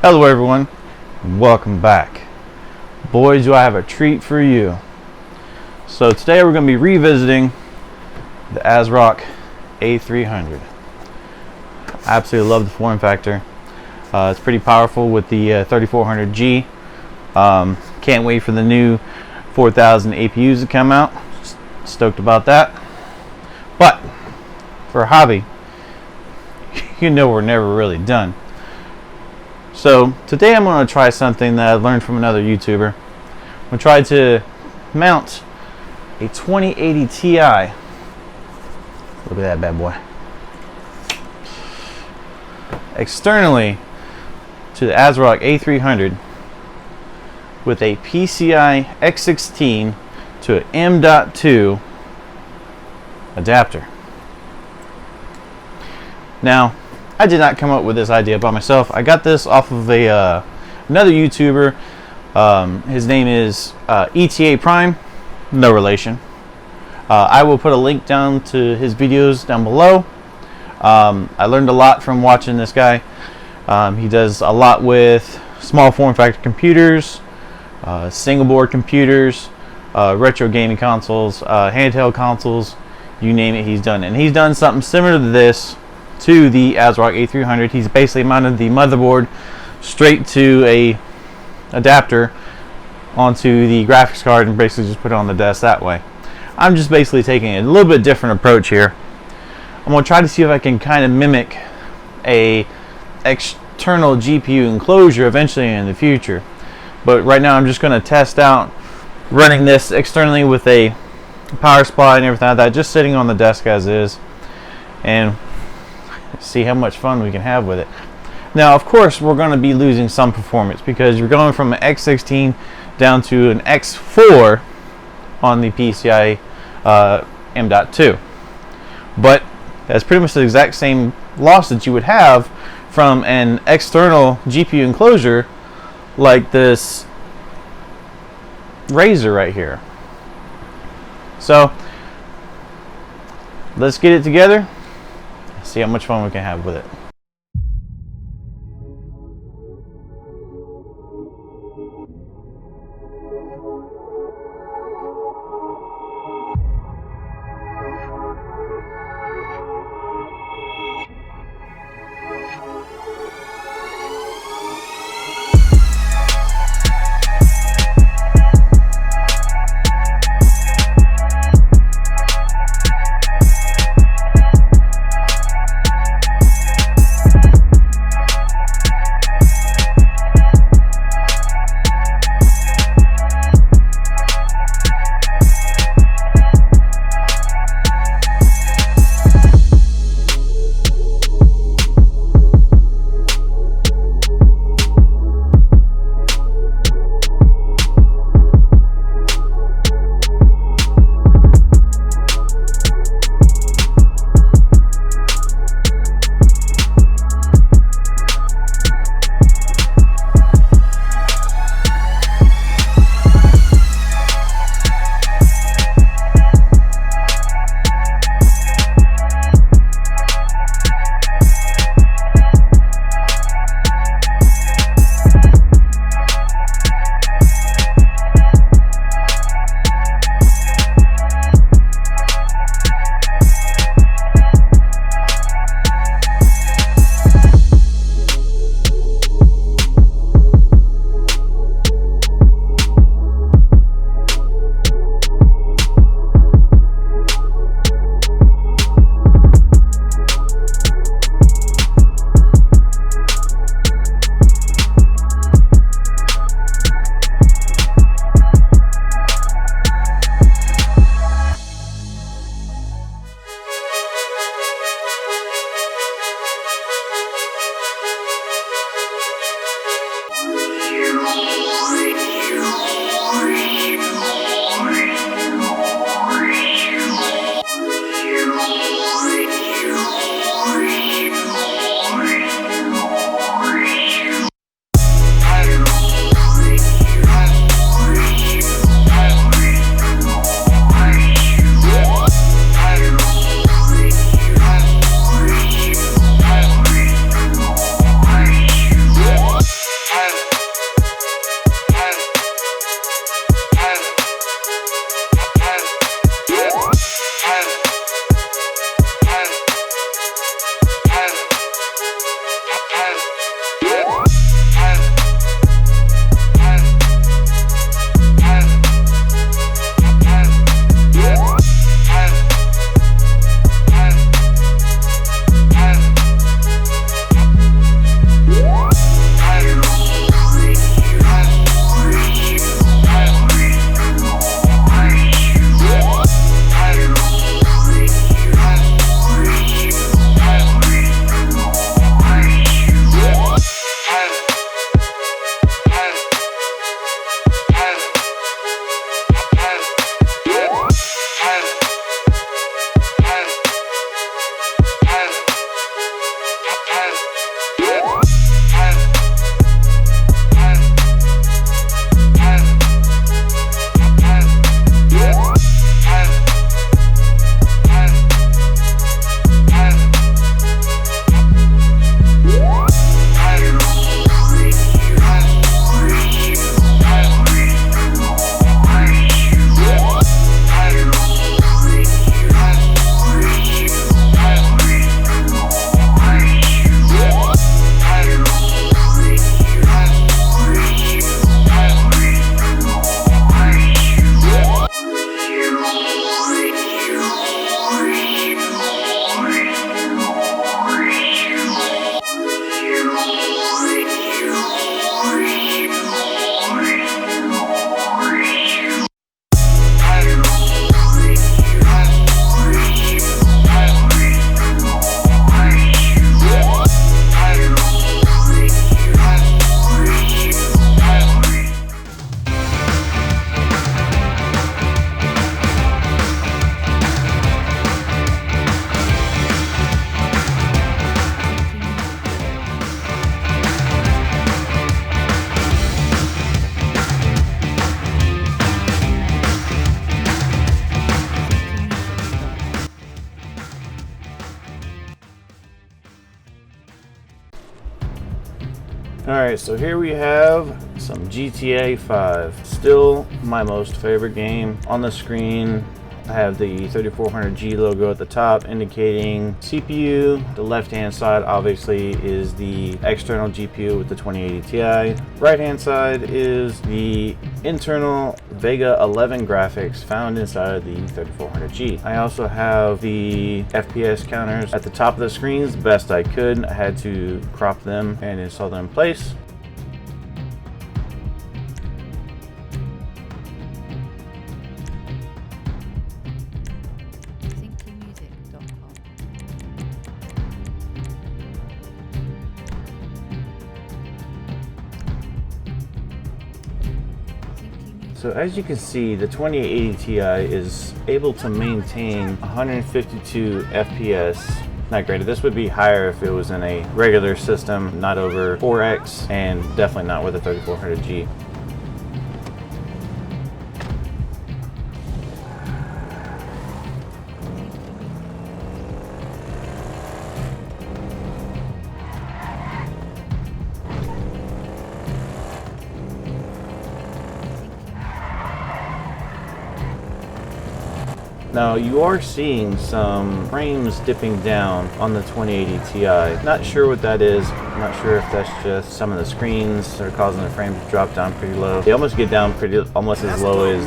Hello everyone, welcome back. Boys, do I have a treat for you. So today we're going to be revisiting the Asrock A300. I absolutely love the form factor. It's pretty powerful with the 3400G. Can't wait for the new 4000 APUs to come out. Stoked about that. But for a hobby, you know we're never really done. So today I'm going to try something that I learned from another YouTuber. I'm going to try to mount a 2080 Ti. Look at that bad boy. Externally to the Asrock A300 with a PCI X16 to an M.2 adapter. Now, I did not come up with this idea by myself. I got this off of another YouTuber. His name is ETA Prime. No relation. I will put a link down to his videos down below. I learned a lot from watching this guy. He does a lot with small form factor computers, single board computers, retro gaming consoles, handheld consoles, you name it, he's done it. And he's done something similar to this to the Asrock A300. He's basically mounted the motherboard straight to a adapter onto the graphics card and basically just put it on the desk that way. I'm just basically taking a little bit different approach here. I'm going to try to see if I can kind of mimic a external GPU enclosure eventually in the future. But right now I'm just going to test out running this externally with a power supply and everything like that, just sitting on the desk as is, and see how much fun we can have with it. Now, of course, we're going to be losing some performance because you're going from an X16 down to an X4 on the PCI M.2. But that's pretty much the exact same loss that you would have from an external GPU enclosure like this Razer right here. So let's get it together, see how much fun we can have with it. Alright, so here we have some GTA 5. Still my most favorite game. On the screen, I have the 3400G logo at the top indicating CPU. The left hand side obviously is the external GPU with the 2080 Ti. Right hand side is the internal Vega 11 graphics found inside the 3400G. I also have the FPS counters at the top of the screens the best I could. I had to crop them and install them in place. So as you can see, the 2080 Ti is able to maintain 152 FPS. Not great. This would be higher if it was in a regular system, not over 4X, and definitely not with a 3400G. Now you are seeing some frames dipping down on the 2080 Ti. Not sure what that is. I'm not sure if that's just some of the screens that are causing the frames to drop down pretty low. They almost get down almost as low as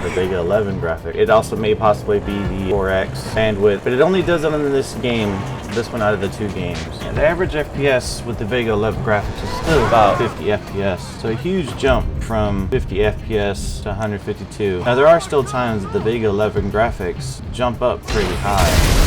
the Vega 11 graphic. It also may possibly be the 4X bandwidth, but it only does it in this game, this one out of the two games. And the average FPS with the Vega 11 graphics is still about 50 FPS. So a huge jump from 50 FPS to 152. Now there are still times that the Vega 11 graphics jump up pretty high.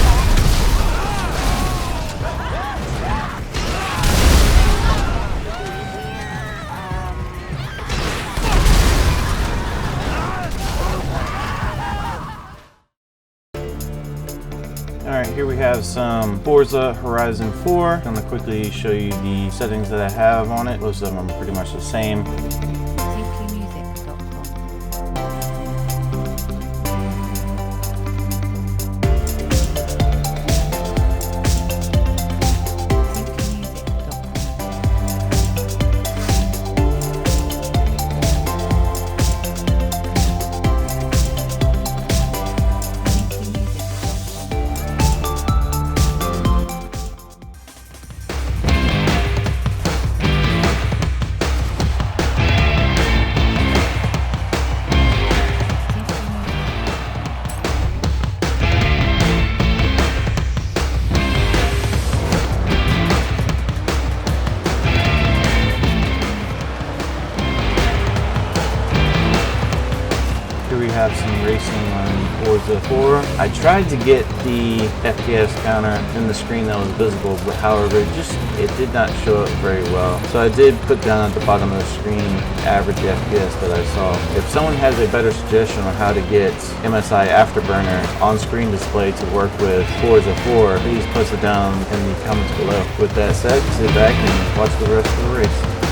Alright, here we have some Forza Horizon 4. I'm going to quickly show you the settings that I have on it. Most of them are pretty much the same. Have some racing on Forza 4. I tried to get the FPS counter in the screen that was visible, but however, it did not show up very well. So I did put down at the bottom of the screen average FPS that I saw. If someone has a better suggestion on how to get MSI Afterburner on-screen display to work with Forza 4, please post it down in the comments below. With that said, sit back and watch the rest of the race.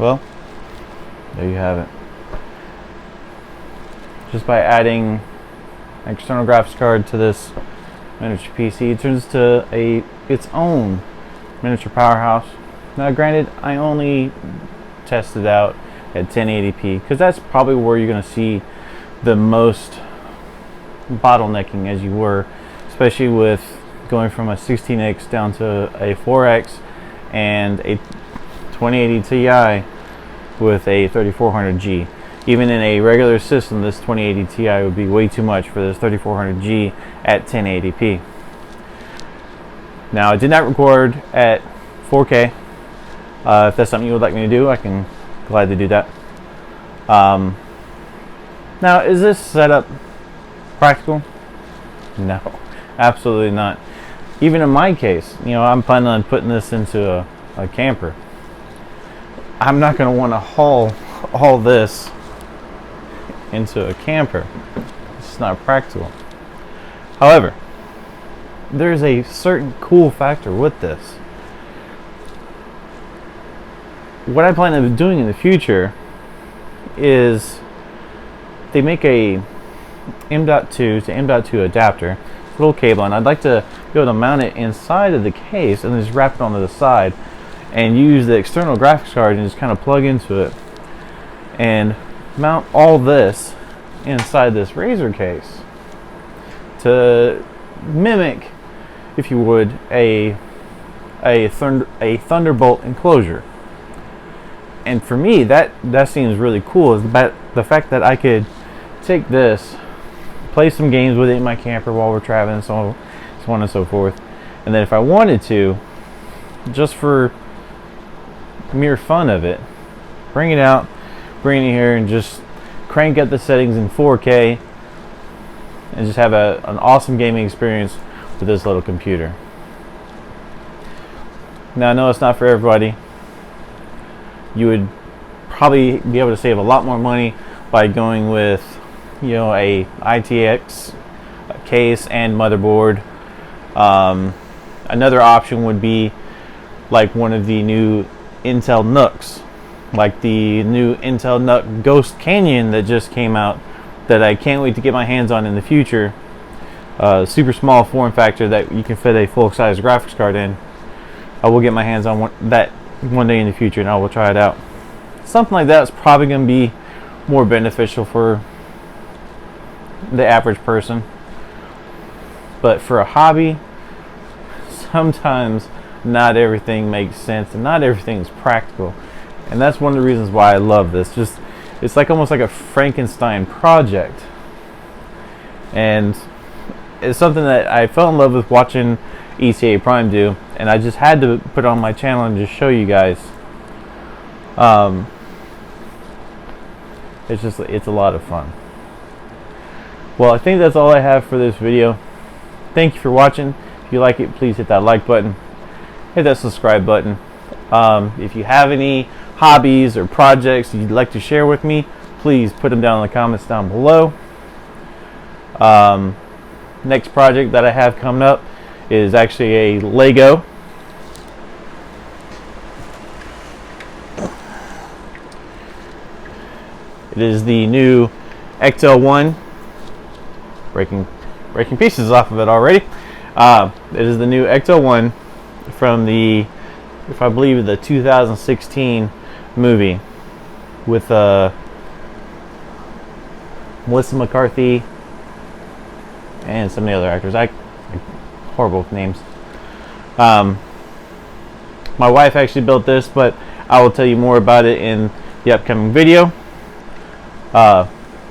well, there you have it. Just by adding an external graphics card to this miniature PC, it turns to its own miniature powerhouse. Now granted, I only tested out at 1080p because that's probably where you're going to see the most bottlenecking, as you were, especially with going from a 16x down to a 4x and a 2080 Ti with a 3400G. Even in a regular system, this 2080 Ti would be way too much for this 3400G at 1080p. Now, I did not record at 4K. If that's something you would like me to do, I can gladly do that. Now, is this setup practical? No, absolutely not. Even in my case, you know, I'm planning on putting this into a camper. I'm not going to want to haul all this into a camper. It's just not practical. However, there's a certain cool factor with this. What I plan on doing in the future is they make a M.2 to M.2 adapter, little cable, and I'd like to be able to mount it inside of the case and just wrap it onto the side and use the external graphics card and just kind of plug into it and mount all this inside this Razer case to mimic, if you would, a Thunderbolt enclosure. And for me, that seems really cool, is the fact that I could take this, play some games with it in my camper while we're traveling, so on and so forth, and then if I wanted to, just for mere fun of it, bring it out, bring it here, and just crank up the settings in 4K and just have an awesome gaming experience with this little computer. Now, I know it's not for everybody. You would probably be able to save a lot more money by going with, you know, a ITX case and motherboard. Another option would be like one of the new Intel NUCs, like the new Intel NUC Ghost Canyon that just came out, that I can't wait to get my hands on in the future. Super small form factor that you can fit a full-size graphics card in. I will get my hands on that one day in the future, and I will try it out. Something like that is probably going to be more beneficial for the average person, but for a hobby, sometimes not everything makes sense and not everything is practical, and that's one of the reasons why I love this. Just, it's like almost like a Frankenstein project, and it's something that I fell in love with watching ETA Prime do, and I just had to put it on my channel and just show you guys. It's a lot of fun. Well, I think that's all I have for this video. Thank you for watching. If you like it, please hit that like button, hit that subscribe button. If you have any hobbies or projects you'd like to share with me, please put them down in the comments down below. Next project that I have coming up is actually a Lego. It is the new XL1. Breaking pieces off of it already. It is the new XL1 from the, if I believe, the 2016 movie with Melissa McCarthy and some of the other actors. Horrible names. My wife actually built this, but I will tell you more about it in the upcoming video.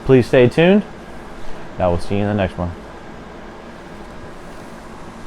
Please stay tuned. I will see you in the next one.